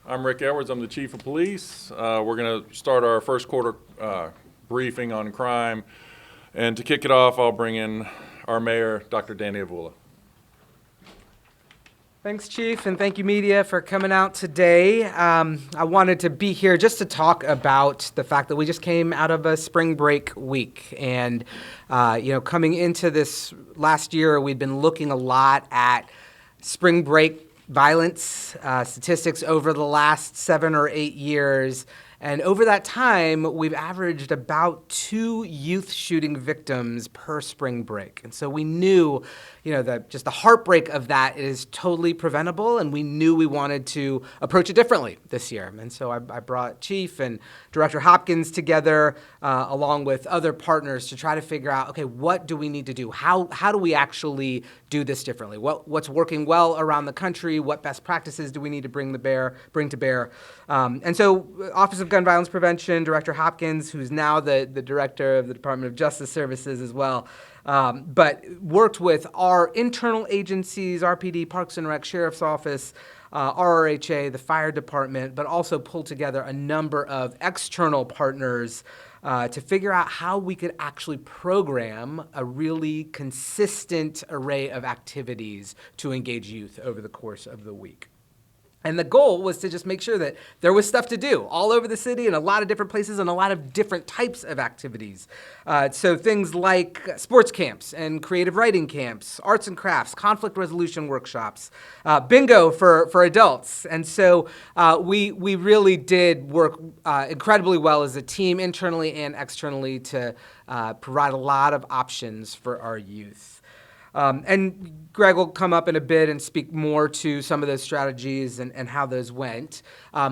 I'm Rick Edwards. I'm the Chief of Police. We're going to start our first quarter briefing on crime. And to kick it off, I'll bring in our Mayor, Dr. Danny Avula. Thanks, Chief, and thank you, media, for coming out today. I wanted to be here just to talk about the fact that we just came out of a spring break week. And, coming into this last year, we'd been looking a lot at spring break violence statistics over the last 7 or 8 years. And over that time, we've averaged about 2 youth shooting victims per spring break. And so we knew, just the heartbreak of that is totally preventable, and we knew we wanted to approach it differently this year. And so I brought Chief and Director Hopkins together, along with other partners, to try to figure out, okay, what do we need to do? How do we actually do this differently? What's working well around the country? What best practices do we need to bring to bear? And so Office of Gun Violence Prevention, Director Hopkins, who's now the director of the Department of Justice Services as well, but worked with our internal agencies, RPD, Parks and Rec, Sheriff's Office, RRHA, the Fire Department, but also pulled together a number of external partners to figure out how we could actually program a really consistent array of activities to engage youth over the course of the week. And the goal was to just make sure that there was stuff to do all over the city in a lot of different places and a lot of different types of activities. So things like sports camps and creative writing camps, arts and crafts, conflict resolution workshops, bingo for adults. And so we really did work incredibly well as a team, internally and externally, to provide a lot of options for our youth. And Greg will come up in a bit and speak more to some of those strategies and how those went.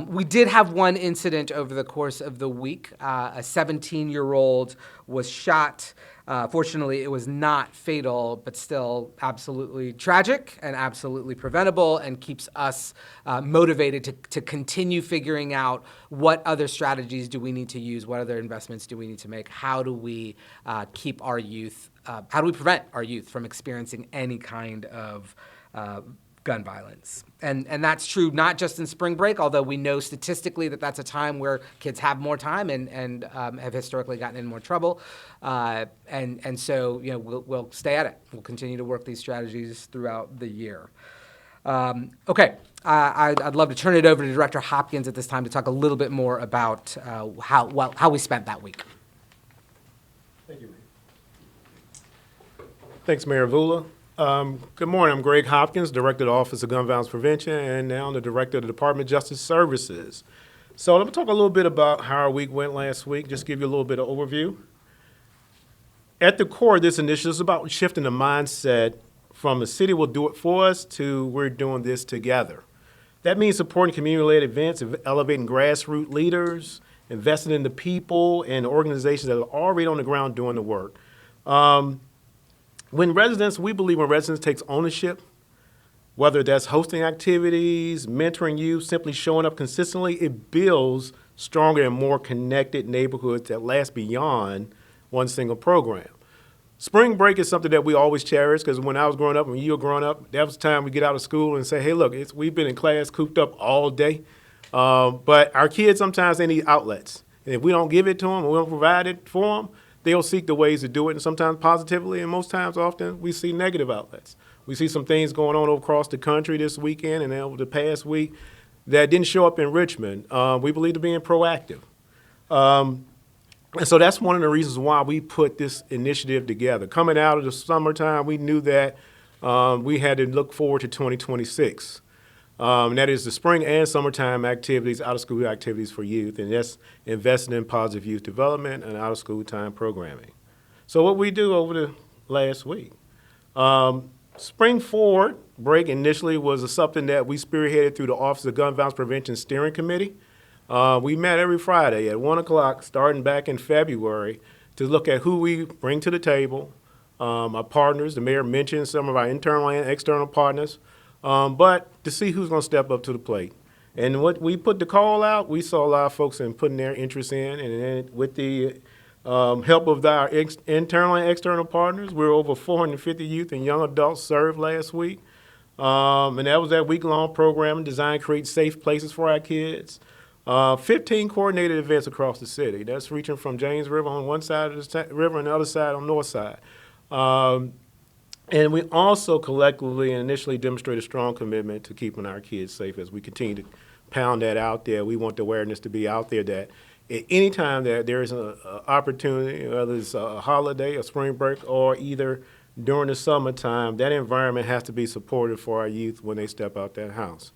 We did have one incident over the course of the week. A 17-year-old was shot. Fortunately, it was not fatal, but still absolutely tragic and absolutely preventable, and keeps us motivated to continue figuring out what other strategies do we need to use, what other investments do we need to make, how do we keep our youth, how do we prevent our youth from experiencing any kind of gun violence. And that's true not just in spring break, although we know statistically that that's a time where kids have more time and have historically gotten in more trouble. And so we'll stay at it. We'll continue to work these strategies throughout the year. Okay, I'd love to turn it over to Director Hopkins at this time to talk a little bit more about how we spent that week. Thank you, Mayor. Thanks, Mayor Avula. Good morning. I'm Greg Hopkins, Director of the Office of Gun Violence Prevention, and now I'm the Director of the Department of Justice Services. So let me talk a little bit about how our week went last week, just give you a little bit of overview. At the core of this initiative is about shifting the mindset from the city will do it for us to we're doing this together. That means supporting community-led events, elevating grassroots leaders, investing in the people and organizations that are already on the ground doing the work. We believe when residents takes ownership, whether that's hosting activities, mentoring youth, simply showing up consistently, it builds stronger and more connected neighborhoods that last beyond one single program. Spring break is something that we always cherish, because when I was growing up, when you were growing up, that was the time we get out of school and say, hey, look, we've been in class cooped up all day. But our kids, sometimes they need outlets. And if we don't give it to them, or we don't provide it for them, they'll seek the ways to do it, and sometimes positively, and most times often we see negative outlets. We see some things going on across the country this weekend and over the past week that didn't show up in Richmond. We believe in being proactive. And so that's one of the reasons why we put this initiative together. Coming out of the summertime, we knew that we had to look forward to 2026. That is the spring and summertime activities, out-of-school activities for youth, and that's investing in positive youth development and out-of-school time programming. So what we do over the last week. Spring forward break initially was something that we spearheaded through the Office of Gun Violence Prevention Steering Committee. We met every Friday at 1 o'clock, starting back in February, to look at who we bring to the table, our partners. The mayor mentioned some of our internal and external partners. But to see who's going to step up to the plate. And what we put the call out, we saw a lot of folks in putting their interest in, and then with the help of our internal and external partners, we're over 450 youth and young adults served last week. And that was that week-long program designed to create safe places for our kids. 15 coordinated events across the city. That's reaching from James River on one side of the river and the other side on the north side. And we also collectively and initially demonstrated a strong commitment to keeping our kids safe as we continue to pound that out there. We want the awareness to be out there that at any time that there is an opportunity, whether it's a holiday, a spring break, or either during the summertime, that environment has to be supported for our youth when they step out that house.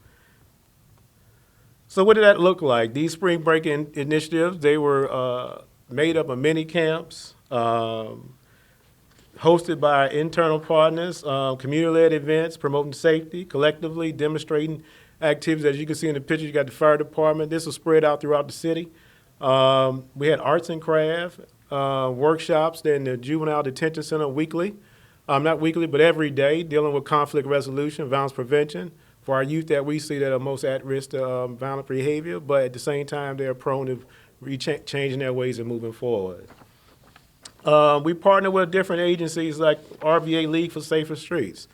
So what did that look like? These spring break initiatives, they were made up of mini camps, hosted by our internal partners, community-led events promoting safety, collectively demonstrating activities. As you can see in the picture, you got the fire department. This was spread out throughout the city. We had arts and craft workshops in the juvenile detention center weekly. Not weekly, but every day, dealing with conflict resolution, violence prevention for our youth that we see that are most at risk to violent behavior, but at the same time, they're prone to changing their ways and moving forward. We partner with different agencies like RVA League for Safer Streets.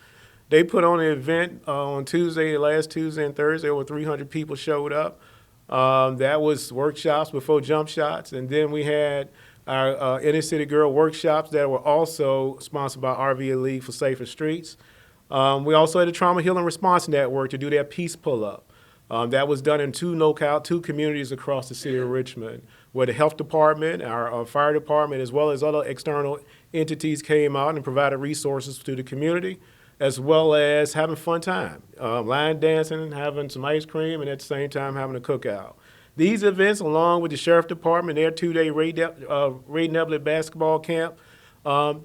They put on an event on last Tuesday and Thursday. Over 300 people showed up. That was workshops before jump shots. And then we had our Inner City Girl workshops that were also sponsored by RVA League for Safer Streets. We also had a Trauma Healing Response Network to do their peace pull-up. That was done in two communities across the city of Richmond, where the health department, our fire department, as well as other external entities came out and provided resources to the community, as well as having fun time, line dancing, having some ice cream, and at the same time having a cookout. These events, along with the sheriff department, their two-day Ray Neblet basketball camp,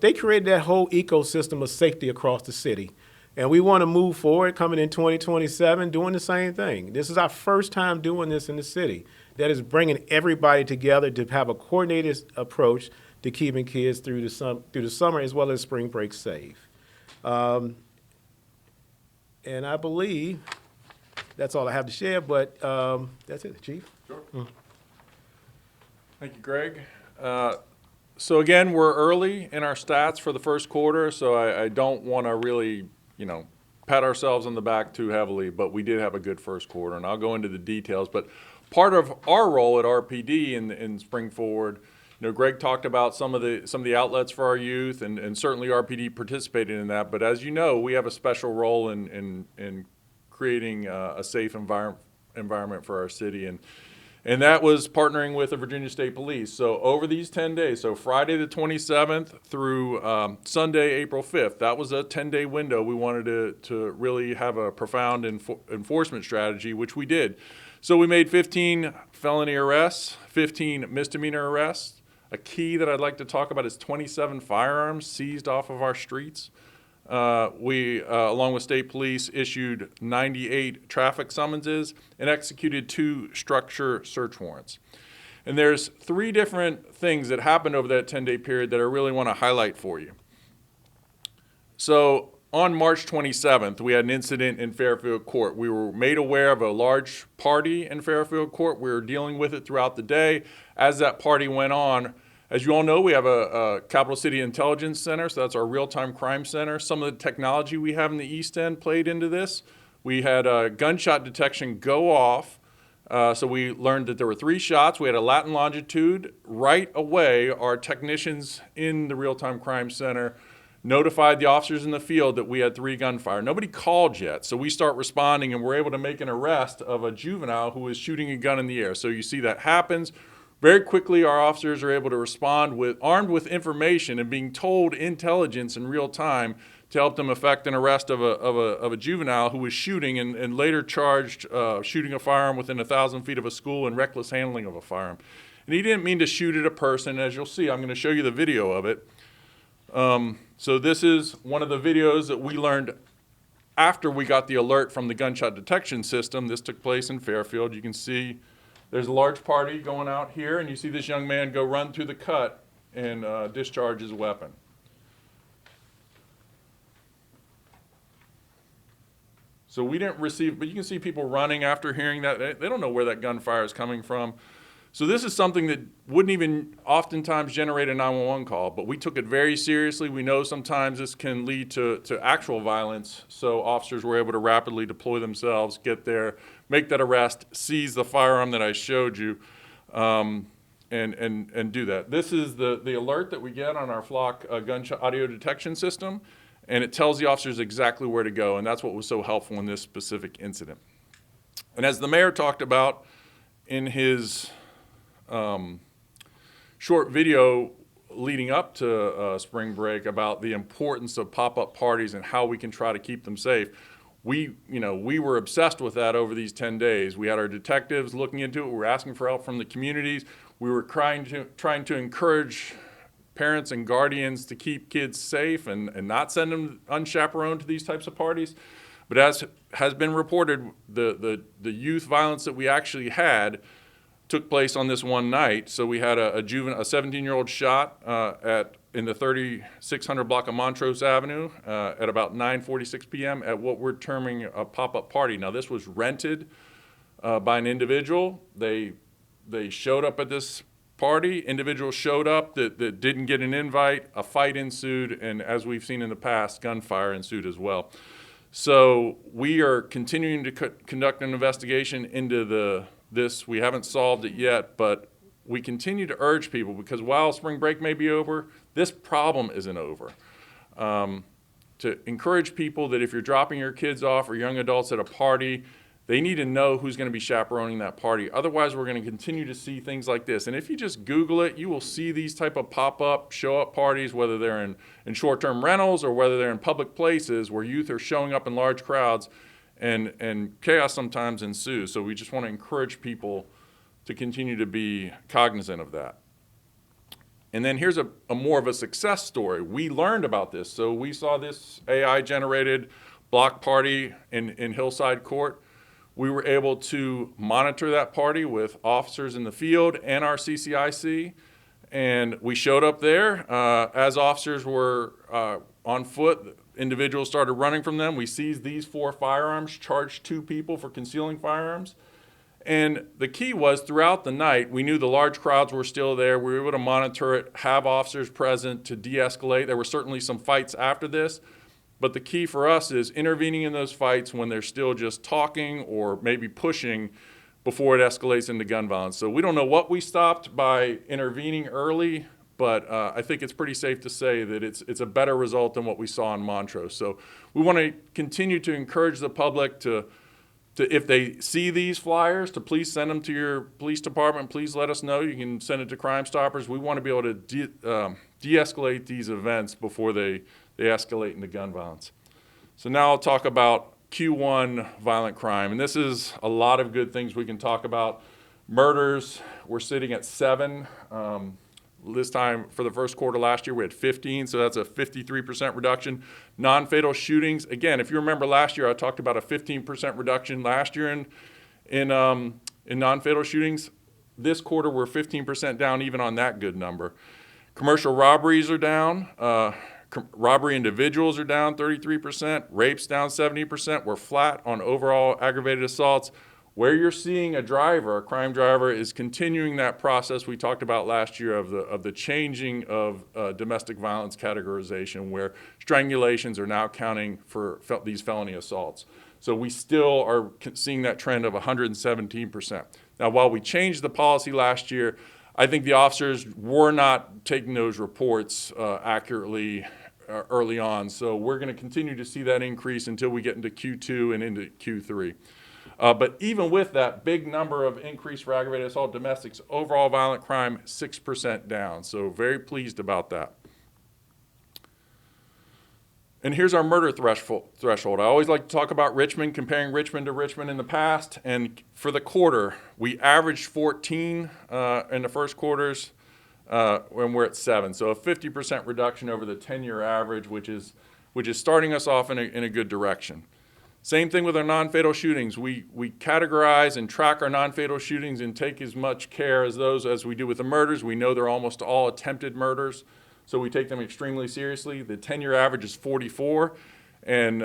they created that whole ecosystem of safety across the city. And we want to move forward, coming in 2027, doing the same thing. This is our first time doing this in the city. That is bringing everybody together to have a coordinated approach to keeping kids through the summer as well as spring break safe. And I believe that's all I have to share, but that's it, Chief. Sure. Thank you, Greg. So again, we're early in our stats for the first quarter, so I don't want to really, pat ourselves on the back too heavily, but we did have a good first quarter, and I'll go into the details. But part of our role at RPD in Spring Forward, Greg talked about some of the outlets for our youth, and certainly RPD participated in that. But as you know, we have a special role in creating a safe environment for our city, and that was partnering with the Virginia State Police. So over these 10 days, so Friday the 27th through Sunday, April 5th, that was a 10-day window. We wanted to really have a profound enforcement strategy, which we did. So we made 15 felony arrests, 15 misdemeanor arrests. A key that I'd like to talk about is 27 firearms seized off of our streets. We, along with state police, issued 98 traffic summonses and executed 2 structure search warrants. And there's 3 different things that happened over that 10-day period that I really want to highlight for you. So on March 27th, we had an incident in Fairfield Court. We were made aware of a large party in Fairfield Court. We were dealing with it throughout the day. As that party went on, as you all know, we have a Capital City Intelligence Center, so that's our real-time crime center. Some of the technology we have in the East End played into this. We had gunshot detection go off, so we learned that there were 3 shots. We had a Latin longitude. Right away, our technicians in the real-time crime center notified the officers in the field that we had 3 gunfire. Nobody called yet, so we start responding, and we're able to make an arrest of a juvenile who was shooting a gun in the air. So you see that happens. Very quickly, our officers are able to respond armed with information and being told intelligence in real time to help them effect an arrest of a juvenile who was shooting and later charged shooting a firearm within 1,000 feet of a school and reckless handling of a firearm. And he didn't mean to shoot at a person. As you'll see, I'm going to show you the video of it. So this is one of the videos that we learned after we got the alert from the gunshot detection system. This took place in Fairfield. You can see there's a large party going out here, and you see this young man go run through the cut and discharge his weapon. So we didn't receive, but you can see people running after hearing that. They don't know where that gunfire is coming from. So this is something that wouldn't even oftentimes generate a 911 call, but we took it very seriously. We know sometimes this can lead to actual violence, so officers were able to rapidly deploy themselves, get there, make that arrest, seize the firearm that I showed you, and do that. This is the alert that we get on our Flock gunshot audio detection system, and it tells the officers exactly where to go, and that's what was so helpful in this specific incident. And as the mayor talked about in his short video leading up to spring break about the importance of pop-up parties and how we can try to keep them safe. We were obsessed with that over these 10 days. We had our detectives looking into it. We were asking for help from the communities. We were trying to encourage parents and guardians to keep kids safe and not send them unchaperoned to these types of parties. But as has been reported, the youth violence that we actually had took place on this one night. So we had a 17-year-old shot in the 3600 block of Montrose Avenue at about 9:46 p.m. at what we're terming a pop-up party. Now this was rented by an individual. They showed up at this party. Individuals showed up that didn't get an invite. A fight ensued, and as we've seen in the past, gunfire ensued as well. So we are continuing to conduct an investigation into this. We haven't solved it yet, but we continue to urge people, because while spring break may be over, this problem isn't over. To encourage people that if you're dropping your kids off or young adults at a party, they need to know who's going to be chaperoning that party. Otherwise, we're going to continue to see things like this. And if you just Google it, you will see these type of pop-up, show-up parties, whether they're in short-term rentals or whether they're in public places where youth are showing up in large crowds, and chaos sometimes ensues. So we just want to encourage people to continue to be cognizant of that. And then here's a more of a success story. We learned about this. So we saw this AI-generated block party in Hillside Court. We were able to monitor that party with officers in the field and our CCIC. And we showed up there. As officers were on foot, individuals started running from them. We seized these 4 firearms, charged 2 people for concealing firearms. And the key was throughout the night, we knew the large crowds were still there. We were able to monitor it, have officers present to de-escalate. There were certainly some fights after this, but the key for us is intervening in those fights when they're still just talking or maybe pushing before it escalates into gun violence. So we don't know what we stopped by intervening early, but I think it's pretty safe to say that it's a better result than what we saw in Montrose. So we want to continue to encourage the public to if they see these flyers, to please send them to your police department. Please let us know. You can send it to Crime Stoppers. We want to be able to de-escalate these events before they escalate into gun violence. So now I'll talk about Q1 violent crime. And this is a lot of good things we can talk about. Murders, we're sitting at 7. This time for the first quarter last year, we had 15, so that's a 53% reduction. Non-fatal shootings, again, if you remember last year, I talked about a 15% reduction last year in non-fatal shootings. This quarter, we're 15% down even on that good number. Commercial robberies are down. Robbery individuals are down 33%. Rapes down 70%. We're flat on overall aggravated assaults. Where you're seeing a crime driver, is continuing that process we talked about last year of the changing of domestic violence categorization, where strangulations are now counting for these felony assaults. So we still are seeing that trend of 117%. Now, while we changed the policy last year, I think the officers were not taking those reports accurately early on. So we're going to continue to see that increase until we get into Q2 and into Q3. But even with that big number of increase for aggravated assault domestics, overall violent crime 6% down. So very pleased about that. And here's our murder threshold. I always like to talk about Richmond, comparing Richmond to Richmond in the past. And for the quarter, we averaged 14 in the first quarters, and we're at 7. So a 50% reduction over the 10-year average, which is starting us off in a good direction. Same thing with our non-fatal shootings. We categorize and track our non-fatal shootings and take as much care as those as we do with the murders. We know they're almost all attempted murders, so we take them extremely seriously. The 10-year average is 44, and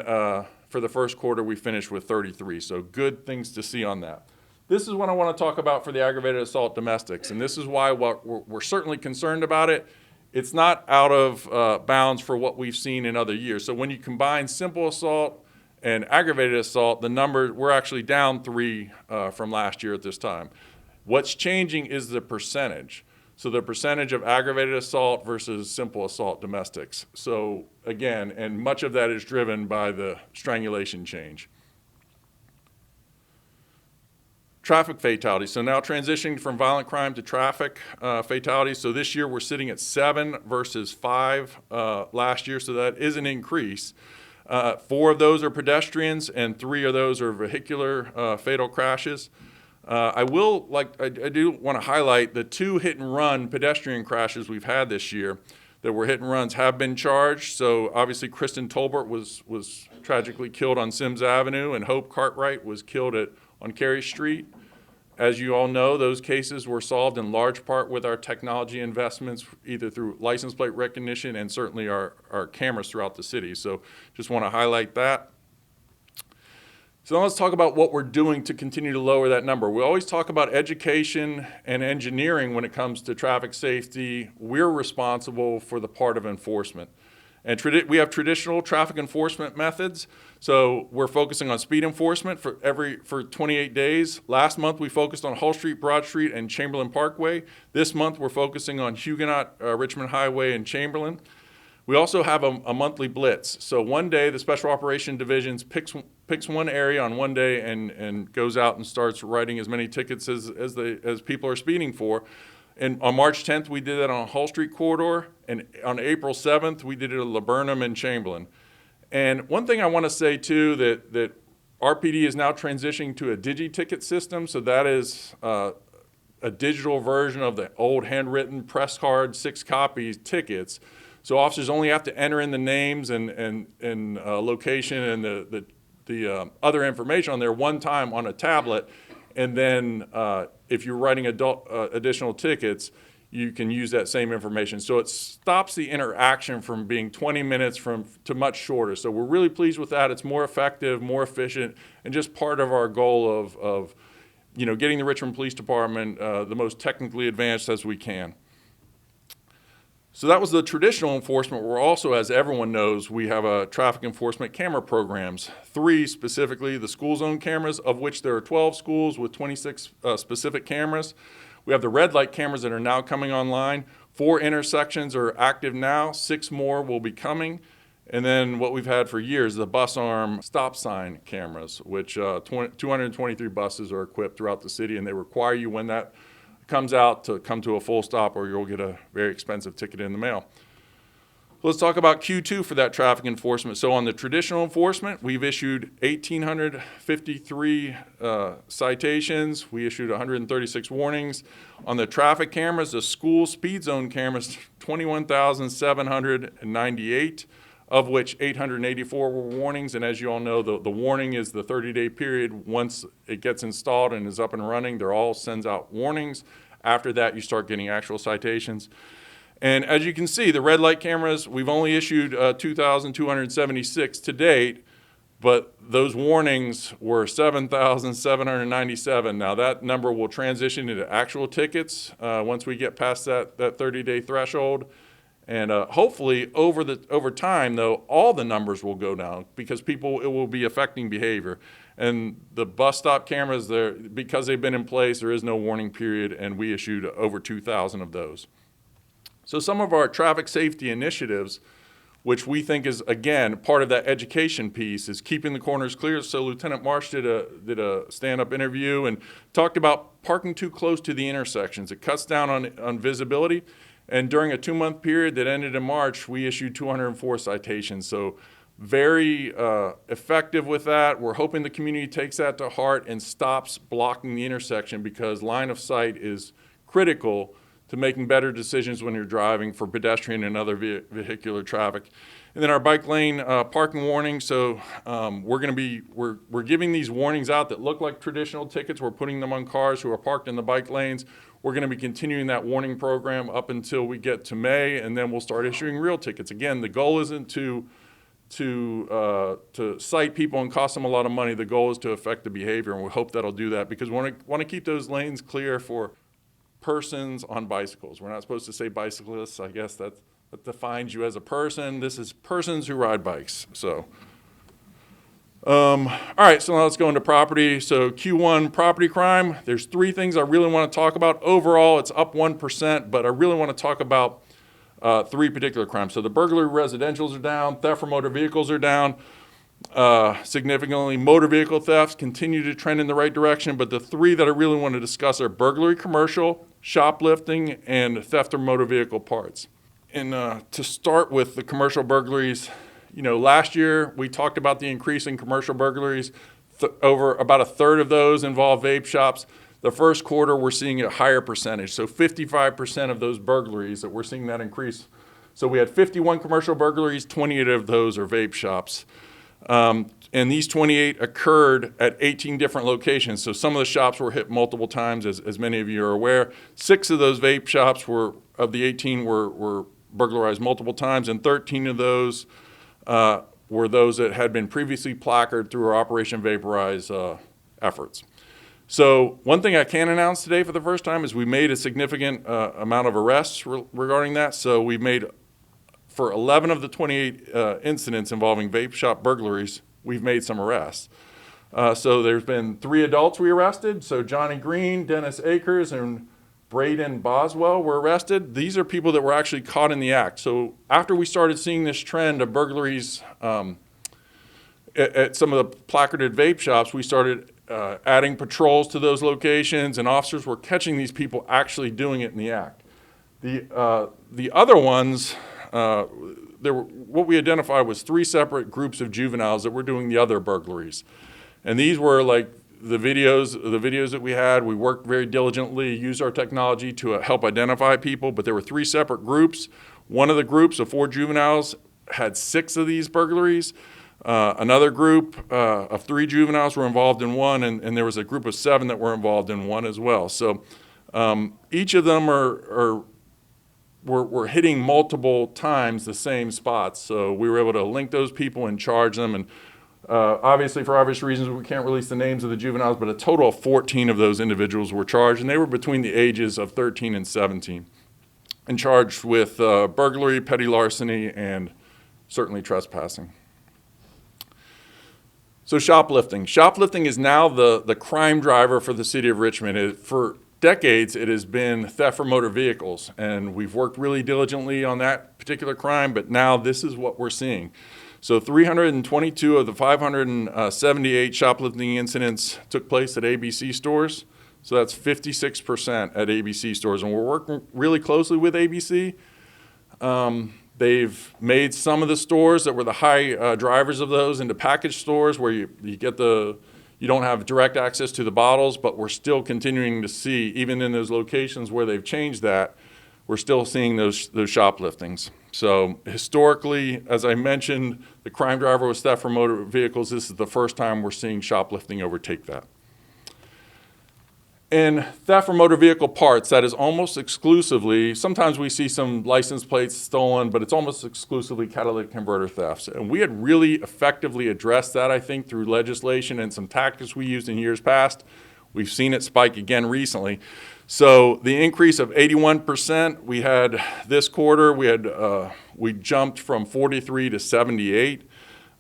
for the first quarter we finished with 33. So good things to see on that. This is what I want to talk about for the aggravated assault domestics, and this is why we're certainly concerned about it. It's not out of bounds for what we've seen in other years. So when you combine simple assault and aggravated assault, the number, we're actually down 3 from last year at this time. What's changing is the percentage. So the percentage of aggravated assault versus simple assault domestics. So again, and much of that is driven by the strangulation change. Traffic fatalities. So now transitioning from violent crime to traffic fatalities. So this year we're sitting at 7 versus 5 last year, so that is an increase. 4 of those are pedestrians and 3 of those are vehicular fatal crashes. I do want to highlight the 2 hit and run pedestrian crashes we've had this year that were hit and runs have been charged. So obviously Kristen Tolbert was tragically killed on Sims Avenue, and Hope Cartwright was killed on Cary Street. As you all know, those cases were solved in large part with our technology investments, either through license plate recognition and certainly our cameras throughout the city. So just want to highlight that. So now let's talk about what we're doing to continue to lower that number. We always talk about education and engineering when it comes to traffic safety. We're responsible for the part of enforcement. And we have traditional traffic enforcement methods. So we're focusing on speed enforcement for 28 days. Last month we focused on Hull Street, Broad Street, and Chamberlain Parkway. This month we're focusing on Huguenot, Richmond Highway, and Chamberlain. We also have a monthly blitz. So one day the Special Operation Divisions picks one area on one day and goes out and starts writing as many tickets as people are speeding for. And on March 10th, we did that on Hull Street corridor, and on April 7th, we did it at Laburnum and Chamberlain. And one thing I want to say too, that RPD is now transitioning to a digi-ticket system, so that is a digital version of the old handwritten press card 6 copies tickets. So officers only have to enter in the names and location and the other information on there one time on a tablet, and then if you're writing additional tickets, you can use that same information. So it stops the interaction from being 20 minutes to much shorter. So we're really pleased with that. It's more effective, more efficient, and just part of our goal of getting the Richmond Police Department the most technically advanced as we can. So that was the traditional enforcement. We're also, as everyone knows, we have traffic enforcement camera programs. 3 specifically, the school zone cameras, of which there are 12 schools with 26 specific cameras. We have the red light cameras that are now coming online. 4 intersections are active now. 6 more will be coming. And then what we've had for years, the bus arm stop sign cameras, which 223 buses are equipped throughout the city, and they require you when that comes out to come to a full stop or you'll get a very expensive ticket in the mail. Let's talk about Q2 for that traffic enforcement. So on the traditional enforcement, we've issued 1,853 citations. We issued 136 warnings. On the traffic cameras, the school speed zone cameras, 21,798, of which 884 were warnings. And as you all know, the warning is the 30-day period. Once it gets installed and is up and running, they're all sends out warnings. After that, you start getting actual citations. And as you can see, the red light cameras, we've only issued 2,276 to date, but those warnings were 7,797. Now that number will transition into actual tickets once we get past that 30-day threshold. And hopefully over time, though, all the numbers will go down because it will be affecting behavior. And the bus stop cameras, because they've been in place, there is no warning period, and we issued over 2,000 of those. So some of our traffic safety initiatives, which we think is, again, part of that education piece, is keeping the corners clear. So Lieutenant Marsh did a stand-up interview and talked about parking too close to the intersections. It cuts down on visibility. And during a 2-month period that ended in March, we issued 204 citations. So very effective with that. We're hoping the community takes that to heart and stops blocking the intersection because line of sight is critical to making better decisions when you're driving for pedestrian and other vehicular traffic. And then our bike lane parking warning. So we're giving these warnings out that look like traditional tickets. We're putting them on cars who are parked in the bike lanes. We're going to be continuing that warning program up until we get to May, and then we'll start issuing real tickets. Again, the goal isn't to to cite people and cost them a lot of money. The goal is to affect the behavior, and we hope that'll do that because we want to keep those lanes clear for persons on bicycles. We're not supposed to say bicyclists. I guess that defines you as a person. This is persons who ride bikes. So, all right, so now let's go into property. So Q1 property crime, there's three things I really want to talk about. Overall, it's up 1%, but I really want to talk about three particular crimes. So the burglary residentials are down, theft from motor vehicles are down significantly. Motor vehicle thefts continue to trend in the right direction, but the three that I really want to discuss are burglary commercial, shoplifting, and theft of motor vehicle parts. And to start with the commercial burglaries, last year we talked about the increase in commercial burglaries. Over about a third of those involve vape shops. The first quarter, we're seeing a higher percentage. So 55% of those burglaries that we're seeing that increase. So we had 51 commercial burglaries, 28 of those are vape shops. And these 28 occurred at 18 different locations. So some of the shops were hit multiple times, as many of you are aware. 6 of those vape shops of the 18 were burglarized multiple times, and 13 of those were those that had been previously placarded through our Operation Vaporize efforts. So one thing I can announce today for the first time is we made a significant amount of arrests regarding that. So we made, for 11 of the 28 incidents involving vape shop burglaries, we've made some arrests. So there's been 3 adults we arrested. So Johnny Green, Dennis Akers, and Braden Boswell were arrested. These are people that were actually caught in the act. So after we started seeing this trend of burglaries at some of the placarded vape shops, we started adding patrols to those locations, and officers were catching these people actually doing it in the act. The other ones, what we identified was 3 separate groups of juveniles that were doing the other burglaries. And these were like the videos that we had. We worked very diligently, used our technology to help identify people, but there were 3 separate groups. One of the groups of 4 juveniles had 6 of these burglaries. Another group of 3 juveniles were involved in one, and there was a group of 7 that were involved in one as well. So each of them were hitting multiple times the same spots. So we were able to link those people and charge them. And obviously, for obvious reasons, we can't release the names of the juveniles, but a total of 14 of those individuals were charged, and they were between the ages of 13 and 17, and charged with burglary, petty larceny, and certainly trespassing. So shoplifting. Shoplifting is now the crime driver for the city of Richmond. For decades, it has been theft from motor vehicles, and we've worked really diligently on that particular crime, but now this is what we're seeing. So 322 of the 578 shoplifting incidents took place at ABC stores. So that's 56% at ABC stores, and we're working really closely with ABC. They've made some of the stores that were the high drivers of those into package stores where you don't have direct access to the bottles, but we're still continuing to see, even in those locations where they've changed that, we're still seeing those shopliftings. So historically, as I mentioned, the crime driver was theft from motor vehicles. This is the first time we're seeing shoplifting overtake that. And theft from motor vehicle parts, that is almost exclusively, sometimes we see some license plates stolen, but it's almost exclusively catalytic converter thefts. And we had really effectively addressed that, I think, through legislation and some tactics we used in years past. We've seen it spike again recently. So the increase of 81% we had this quarter, we jumped from 43 to 78.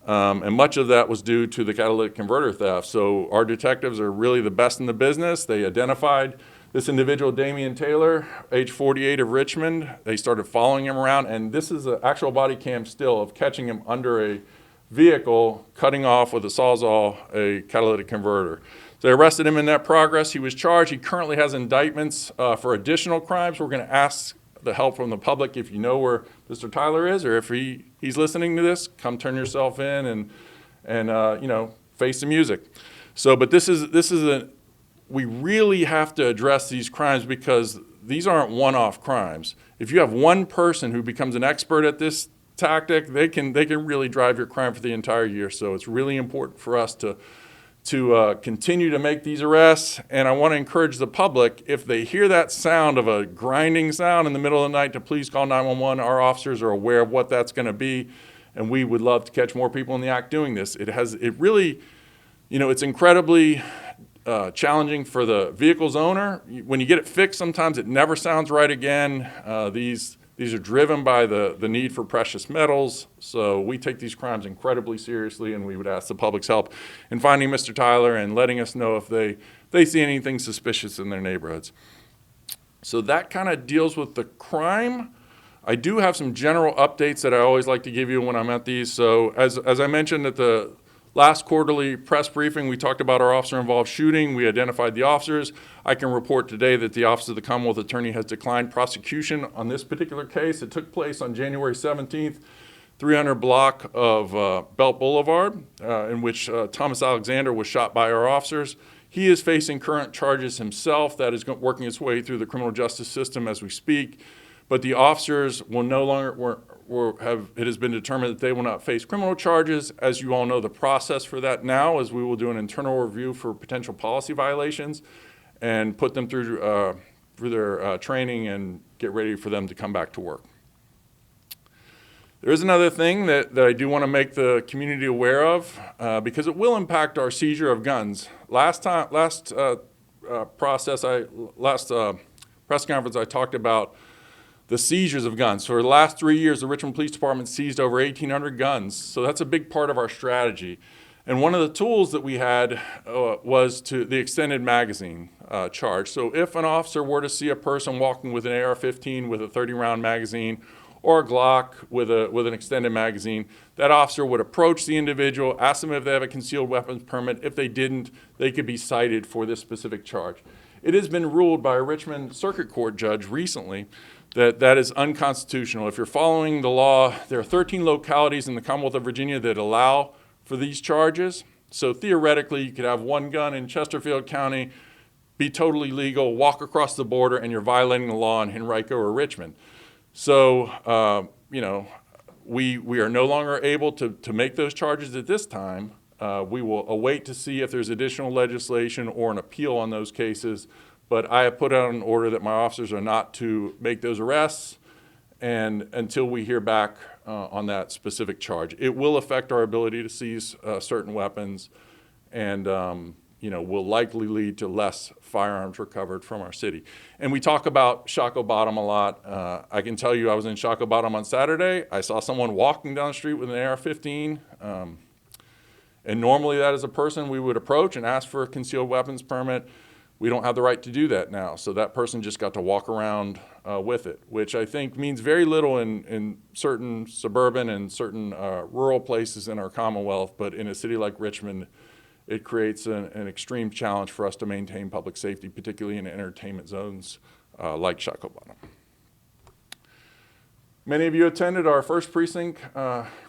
And much of that was due to the catalytic converter theft. So our detectives are really the best in the business. They identified this individual, Damian Taylor, age 48 of Richmond. They started following him around, and this is an actual body cam still of catching him under a vehicle, cutting off with a Sawzall a catalytic converter. So they arrested him in that progress. He was charged. He currently has indictments for additional crimes. We're going to ask the help from the public. If you know where Mr. Tyler is, or if he's listening to this, come turn yourself in and face the music. So, but we really have to address these crimes because these aren't one-off crimes. If you have one person who becomes an expert at this tactic, they can really drive your crime for the entire year. So it's really important for us to continue to make these arrests, and I want to encourage the public, if they hear that sound of a grinding sound in the middle of the night, to please call 911. Our officers are aware of what that's going to be, and we would love to catch more people in the act doing this. It really, it's incredibly challenging for the vehicle's owner. When you get it fixed, sometimes it never sounds right again. These are driven by the need for precious metals, so we take these crimes incredibly seriously, and we would ask the public's help in finding Mr. Tyler and letting us know if they see anything suspicious in their neighborhoods. So that kind of deals with the crime. I do have some general updates that I always like to give you when I'm at these. So as I mentioned at the last quarterly press briefing, we talked about our officer-involved shooting. We identified the officers. I can report today that the Office of the Commonwealth Attorney has declined prosecution on this particular case. It took place on January 17th, 300 block of Belt Boulevard, in which Thomas Alexander was shot by our officers. He is facing current charges himself. That is working its way through the criminal justice system as we speak. But the officers will no longer it has been determined that they will not face criminal charges. As you all know, the process for that now is we will do an internal review for potential policy violations and put them through their training and get ready for them to come back to work. There is another thing that I do want to make the community aware of because it will impact our seizure of guns. Last press conference, I talked about the seizures of guns. So for the last 3 years, the Richmond Police Department seized over 1,800 guns. So that's a big part of our strategy. And one of the tools that we had was the extended magazine charge. So if an officer were to see a person walking with an AR-15 with a 30-round magazine or a Glock with an extended magazine, that officer would approach the individual, ask them if they have a concealed weapons permit. If they didn't, they could be cited for this specific charge. It has been ruled by a Richmond Circuit Court judge recently that is unconstitutional. If you're following the law, there are 13 localities in the Commonwealth of Virginia that allow for these charges. So theoretically, you could have one gun in Chesterfield County, be totally legal, walk across the border, and you're violating the law in Henrico or Richmond. So, we are no longer able to make those charges at this time. We will await to see if there's additional legislation or an appeal on those cases. But I have put out an order that my officers are not to make those arrests and until we hear back on that specific charge. It will affect our ability to seize certain weapons and will likely lead to less firearms recovered from our city. And we talk about Shockoe Bottom a lot. I can tell you I was in Shockoe Bottom on Saturday. I saw someone walking down the street with an AR-15. And normally that is a person we would approach and ask for a concealed weapons permit. We don't have the right to do that now. So that person just got to walk around with it, which I think means very little in certain suburban and certain rural places in our Commonwealth. But in a city like Richmond, it creates an extreme challenge for us to maintain public safety, particularly in entertainment zones like Shockoe Bottom. Many of you attended our first precinct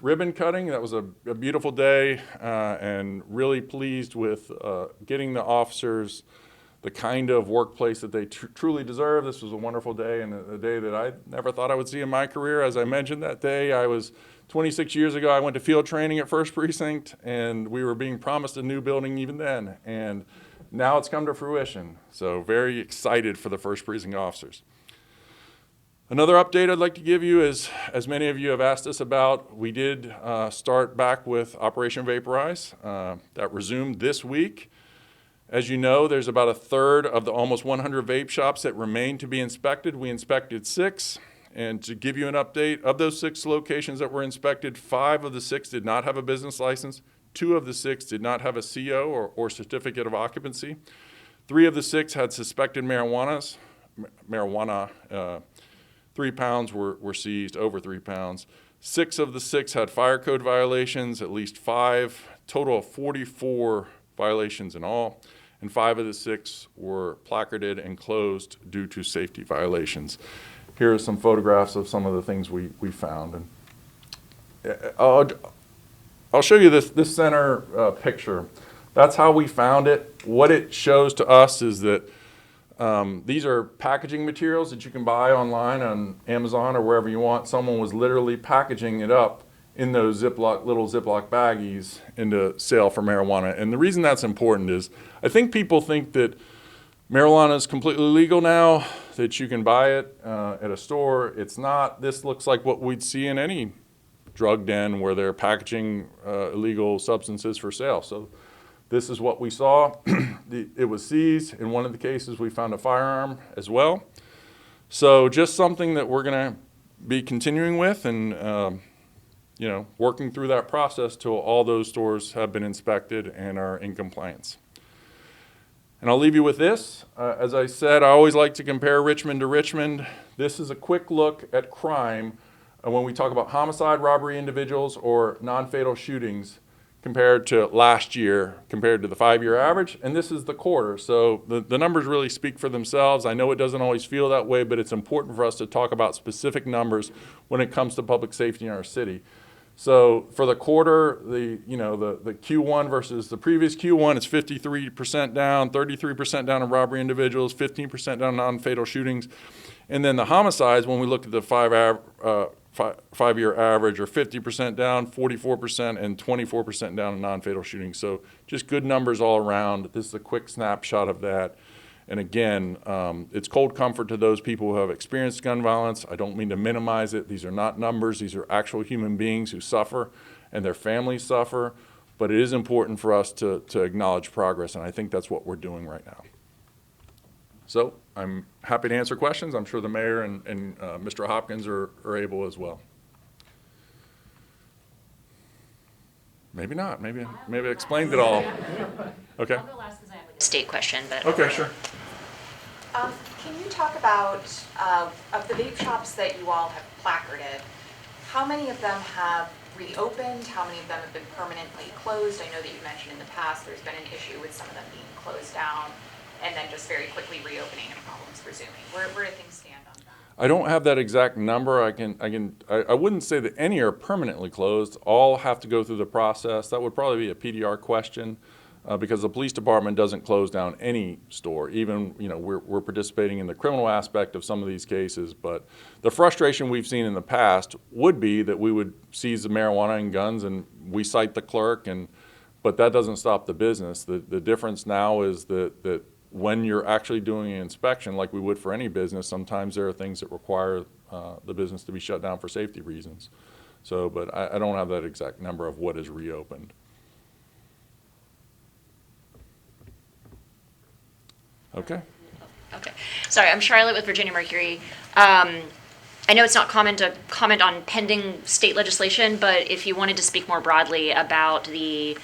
ribbon cutting. That was a beautiful day and really pleased with getting the officers the kind of workplace that they truly deserve. This was a wonderful day and a day that I never thought I would see in my career. As I mentioned that day, 26 years ago, I went to field training at First Precinct, and we were being promised a new building even then. And now it's come to fruition. So very excited for the First Precinct officers. Another update I'd like to give you is, as many of you have asked us about, we did start back with Operation Vaporize. That resumed this week. As you know, there's about a third of the almost 100 vape shops that remain to be inspected. We inspected 6. And to give you an update, of those 6 locations that were inspected, 5 of the 6 did not have a business license. 2 of the 6 did not have a CO or certificate of occupancy. 3 of the 6 had suspected marijuana. 3 pounds were seized, over 3 pounds. 6 of the 6 had fire code violations, at least 5, total of 44 violations in all. And 5 of the 6 were placarded and closed due to safety violations. Here are some photographs of some of the things we found. And I'll show you this center picture. That's how we found it. What it shows to us is that these are packaging materials that you can buy online on Amazon or wherever you want. Someone was literally packaging it up in those little Ziploc baggies into sale for marijuana. And the reason that's important is I think people think that marijuana is completely legal now, that you can buy it at a store. It's not. This looks like what we'd see in any drug den where they're packaging illegal substances for sale. So this is what we saw. It was seized. In one of the cases, we found a firearm as well. So just something that we're going to be continuing with and working through that process till all those stores have been inspected and are in compliance. And I'll leave you with this. As I said, I always like to compare Richmond to Richmond. This is a quick look at crime when we talk about homicide, robbery, individuals, or non-fatal shootings compared to last year, compared to the 5-year average, and this is the quarter. So the numbers really speak for themselves. I know it doesn't always feel that way, but it's important for us to talk about specific numbers when it comes to public safety in our city. So for the quarter, the Q1 versus the previous Q1, it's 53% down, 33% down in robbery individuals, 15% down in non-fatal shootings. And then the homicides, when we look at the 5-year average, are 50% down, 44%, and 24% down in non-fatal shootings. So just good numbers all around. This is a quick snapshot of that. And again, it's cold comfort to those people who have experienced gun violence. I don't mean to minimize it. These are not numbers. These are actual human beings who suffer and their families suffer. But it is important for us to acknowledge progress, and I think that's what we're doing right now. So I'm happy to answer questions. I'm sure the mayor and Mr. Hopkins are able as well. Maybe not. Maybe I explained it all. Okay. I'll go last because I have like a state question, but. Okay, sure. Can you talk about, of the vape shops that you all have placarded, how many of them have reopened? How many of them have been permanently closed? I know that you mentioned in the past there's been an issue with some of them being closed down and then just very quickly reopening and problems resuming. Where do things stand on that? I don't have that exact number. I wouldn't say that any are permanently closed. All have to go through the process. That would probably be a PDR question. Because the police department doesn't close down any store. Even, we're participating in the criminal aspect of some of these cases, but the frustration we've seen in the past would be that we would seize the marijuana and guns and we cite the clerk, but that doesn't stop the business. The difference now is that when you're actually doing an inspection, like we would for any business, sometimes there are things that require the business to be shut down for safety reasons. So, but I don't have that exact number of what is reopened. Okay. Okay. Sorry, I'm Charlotte with Virginia Mercury. I know it's not common to comment on pending state legislation, but if you wanted to speak more broadly about the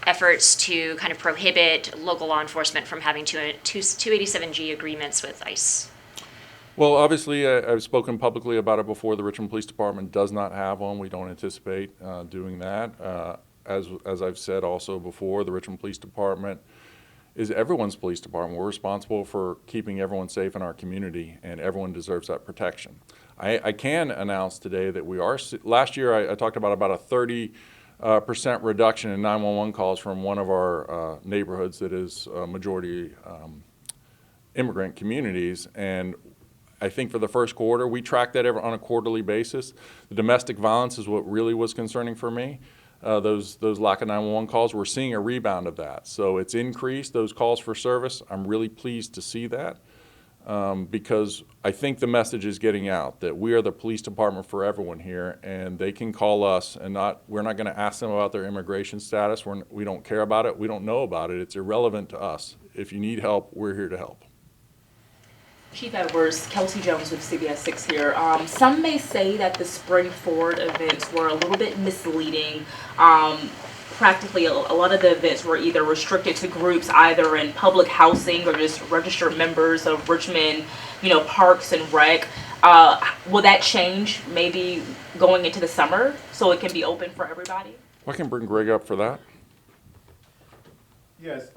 efforts to kind of prohibit local law enforcement from having 287G agreements with ICE. Well, obviously, I've spoken publicly about it before. The Richmond Police Department does not have one. We don't anticipate doing that. As I've said also before, the Richmond Police Department is everyone's police department. We're responsible for keeping everyone safe in our community, and everyone deserves that protection. I can announce today that we are, last year I talked about a 30% reduction in 911 calls from one of our neighborhoods that is majority immigrant communities, and I think for the first quarter, we track that on a quarterly basis. The domestic violence is what really was concerning for me. Those lack of 911 calls, we're seeing a rebound of that. So it's increased, those calls for service. I'm really pleased to see that because I think the message is getting out that we are the police department for everyone here, and they can call us and we're not going to ask them about their immigration status. We don't care about it. We don't know about it. It's irrelevant to us. If you need help, we're here to help. Chief Edwards, Kelsey Jones with CBS 6 here. Some may say that the Spring Forward events were a little bit misleading. Practically, a lot of the events were either restricted to groups either in public housing or just registered members of Richmond, Parks and Rec. Will that change maybe going into the summer so it can be open for everybody? I can bring Greg up for that. Yes.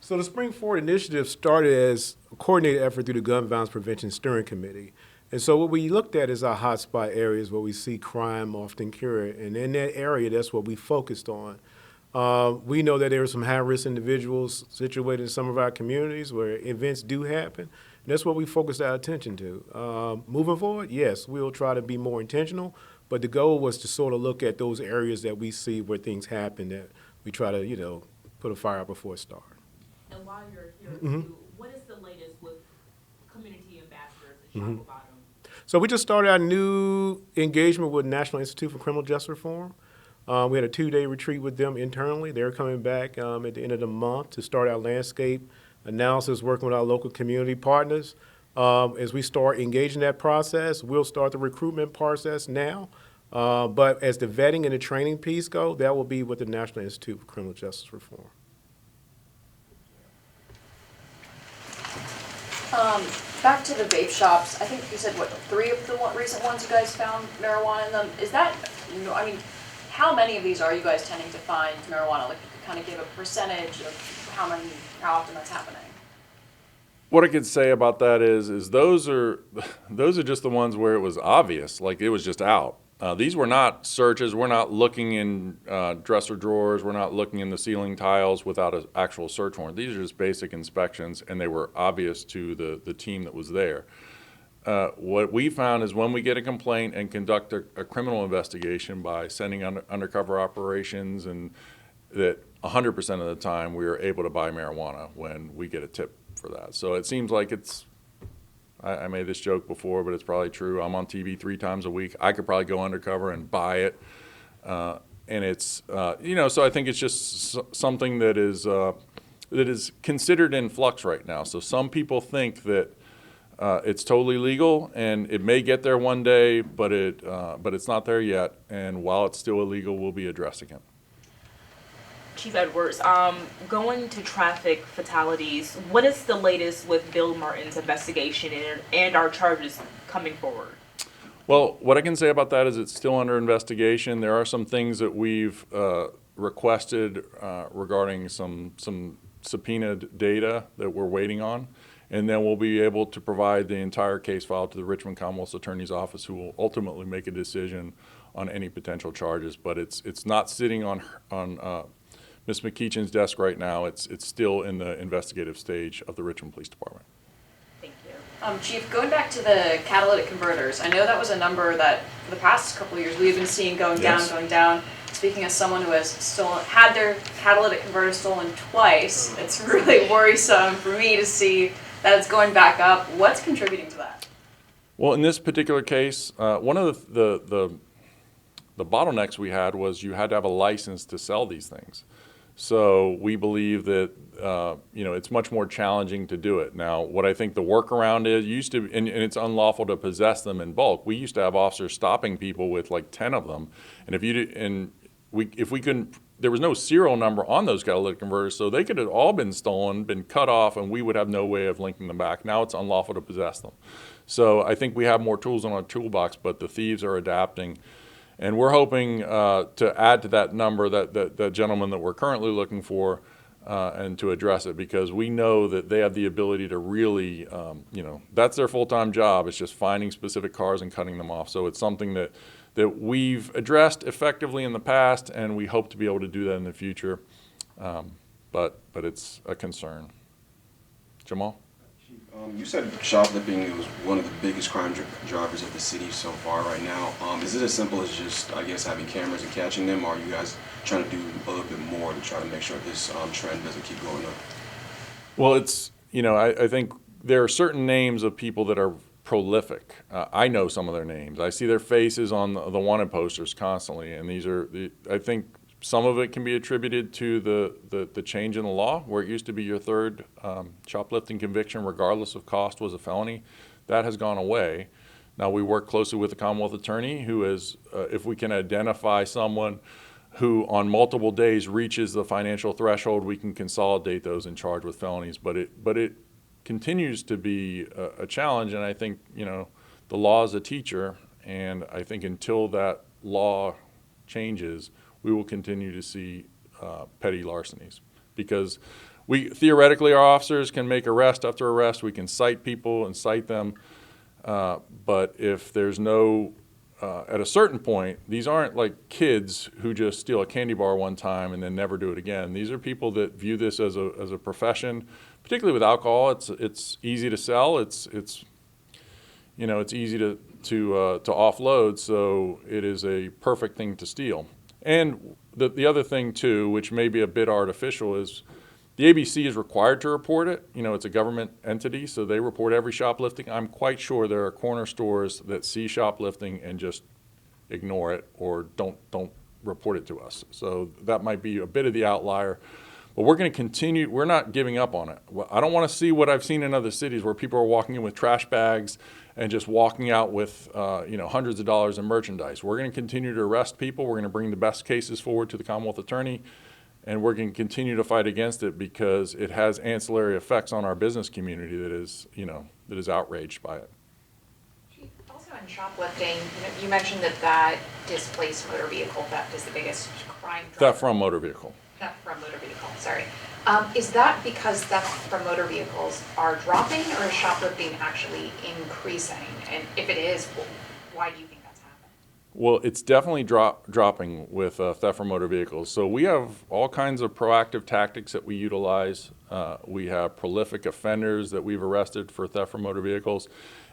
So the Spring Forward initiative started as a coordinated effort through the Gun Violence Prevention Steering Committee. And so what we looked at is our hotspot areas where we see crime often occur. And in that area, that's what we focused on. We know that there are some high-risk individuals situated in some of our communities where events do happen. And that's what we focused our attention to. Moving forward, yes, we'll try to be more intentional. But the goal was to sort of look at those areas that we see where things happen that we try to, put a fire out before it starts. And while you're here, too, what is the latest with community ambassadors at Shop Bottom? So we just started our new engagement with National Institute for Criminal Justice Reform. We had a 2-day retreat with them internally. They're coming back at the end of the month to start our landscape analysis, working with our local community partners. As we start engaging that process, we'll start the recruitment process now. But as the vetting and the training piece go, that will be with the National Institute for Criminal Justice Reform. Back to the vape shops, I think you said, what, 3 of the recent ones you guys found marijuana in them? Is that, I mean, how many of these are you guys tending to find marijuana? Like, you could kind of give a percentage of how often that's happening? What I could say about that is those are just the ones where it was obvious, like it was just out. These were not searches. We're not looking in dresser drawers. We're not looking in the ceiling tiles without an actual search warrant. These are just basic inspections, and they were obvious to the team that was there. What we found is when we get a complaint and conduct a criminal investigation by sending undercover operations, and that 100% of the time we are able to buy marijuana when we get a tip for that. So it seems like I made this joke before, but it's probably true. I'm on TV 3 times a week. I could probably go undercover and buy it. And it's, so I think it's just something that is considered in flux right now. So some people think that it's totally legal, and it may get there one day, but it's not there yet. And while it's still illegal, we'll be addressing it. Chief Edwards, going to traffic fatalities, what is the latest with Bill Martin's investigation and our charges coming forward? Well, what I can say about that is it's still under investigation. There are some things that we've requested regarding some subpoenaed data that we're waiting on, and then we'll be able to provide the entire case file to the Richmond Commonwealth's Attorney's Office, who will ultimately make a decision on any potential charges. But it's not sitting on Ms. McKeechan's desk right now. It's still in the investigative stage of the Richmond Police Department. Thank you. Chief, going back to the catalytic converters, I know that was a number that for the past couple of years we've been seeing going Yes. down. Speaking as someone who has had their catalytic converter stolen twice, it's really worrisome for me to see that it's going back up. What's contributing to that? Well, in this particular case, one of the bottlenecks we had was you had to have a license to sell these things. So we believe that it's much more challenging to do it. Now, what I think the workaround is, and it's unlawful to possess them in bulk. We used to have officers stopping people with like 10 of them, and if we couldn't, there was no serial number on those catalytic converters, so they could have all been stolen, been cut off, and we would have no way of linking them back. Now it's unlawful to possess them. So I think we have more tools in our toolbox, but the thieves are adapting. And we're hoping to add to that number that gentleman that we're currently looking for and to address it, because we know that they have the ability to really, that's their full-time job. It's just finding specific cars and cutting them off. So it's something that we've addressed effectively in the past, and we hope to be able to do that in the future. But it's a concern. Jamal? You said shoplifting was one of the biggest crime drivers of the city so far right now. Is it as simple as just, I guess, having cameras and catching them, or are you guys trying to do a little bit more to try to make sure this trend doesn't keep going up? Well, I think there are certain names of people that are prolific. I know some of their names. I see their faces on the wanted posters constantly, and I think some of it can be attributed to the change in the law, where it used to be your third shoplifting conviction, regardless of cost, was a felony. That has gone away. Now we work closely with the Commonwealth Attorney, who is, if we can identify someone who on multiple days reaches the financial threshold, we can consolidate those and charge with felonies. But it continues to be a challenge, and I think the law is a teacher, and I think until that law changes, we will continue to see petty larcenies, because theoretically our officers can make arrest after arrest. We can cite people and cite them, but if there's no, at a certain point, these aren't like kids who just steal a candy bar one time and then never do it again. These are people that view this as a profession, particularly with alcohol. It's easy to sell. It's easy to offload, so it is a perfect thing to steal. And the other thing, too, which may be a bit artificial, is The ABC is required to report it. You know, it's a government entity, so they report every shoplifting. I'm quite sure there are corner stores that see shoplifting and just ignore it or don't report it to us. So that might be a bit of the outlier. But we're going to continue. We're not giving up on it. I don't want to see what I've seen in other cities where people are walking in with trash bags and just walking out with hundreds of dollars in merchandise. We're going to continue to arrest people. We're going to bring the best cases forward to the Commonwealth Attorney, and we're going to continue to fight against it because it has ancillary effects on our business community that is outraged by it. Chief, also on shoplifting, you mentioned that displaced motor vehicle theft is the biggest crime driver. Theft from motor vehicle. Theft from motor vehicle, sorry. Is that because theft from motor vehicles are dropping, or is shoplifting actually increasing? And if it is, why do you think that's happening? Well, it's definitely dropping with theft from motor vehicles. So we have all kinds of proactive tactics that we utilize. We have prolific offenders that we've arrested for theft from motor vehicles,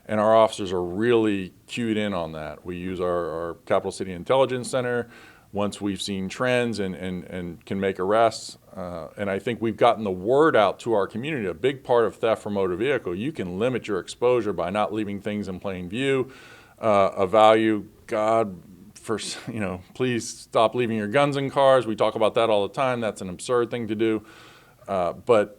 and our officers are really cued in on that. We use our Capital City Intelligence Center once we've seen trends and can make arrests. And I think we've gotten the word out to our community. A big part of theft from motor vehicle, you can limit your exposure by not leaving things in plain view. A value, God, please stop leaving your guns in cars. We talk about that all the time. That's an absurd thing to do. But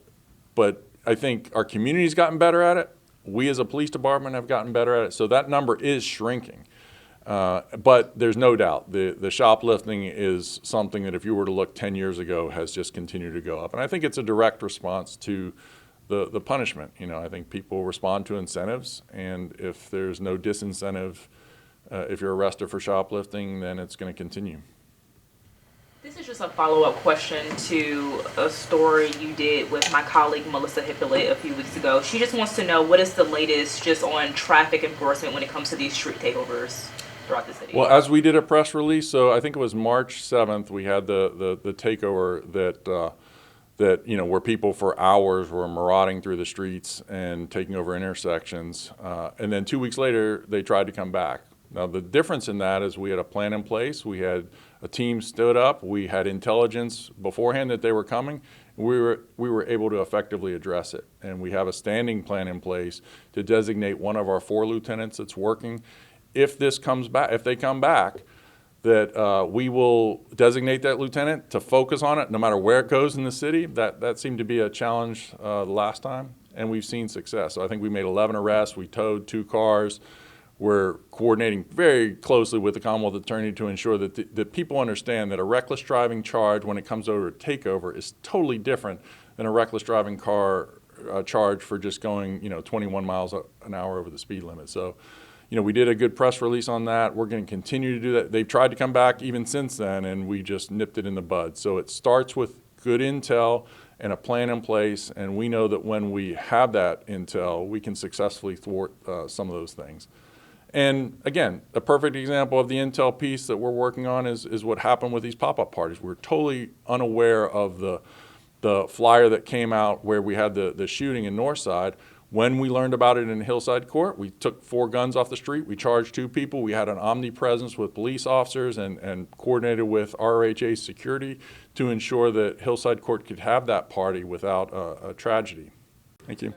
I think our community's gotten better at it. We as a police department have gotten better at it. So that number is shrinking. But there's no doubt the shoplifting is something that if you were to look 10 years ago has just continued to go up. And I think it's a direct response to the punishment. I think people respond to incentives, and if there's no disincentive, if you're arrested for shoplifting, then it's going to continue. This is just a follow-up question to a story you did with my colleague Melissa Hippolyte a few weeks ago. She just wants to know what is the latest just on traffic enforcement when it comes to these street takeovers throughout the city. Well, as we did a press release, so I think it was March 7th, we had the takeover that where people for hours were marauding through the streets and taking over intersections. And then 2 weeks later, they tried to come back. Now, the difference in that is we had a plan in place. We had a team stood up. We had intelligence beforehand that they were coming. We were able to effectively address it. And we have a standing plan in place to designate one of our 4 lieutenants that's working. If they come back, that we will designate that lieutenant to focus on it no matter where it goes in the city. That seemed to be a challenge the last time, and we've seen success. So I think we made 11 arrests. We towed 2 cars. We're coordinating very closely with the Commonwealth Attorney to ensure that people understand that a reckless driving charge when it comes over to takeover is totally different than a reckless driving car charge for just going 21 miles an hour over the speed limit. So we did a good press release on that. We're going to continue to do that. They've tried to come back even since then, and we just nipped it in the bud. So it starts with good intel and a plan in place, and we know that when we have that intel, we can successfully thwart some of those things. And again, a perfect example of the intel piece that we're working on is what happened with these pop-up parties. We're totally unaware of the flyer that came out where we had the shooting in Northside. When we learned about it in Hillside Court, we took 4 guns off the street. We charged 2 people. We had an omnipresence with police officers and coordinated with RHA security to ensure that Hillside Court could have that party without a tragedy. Thank you.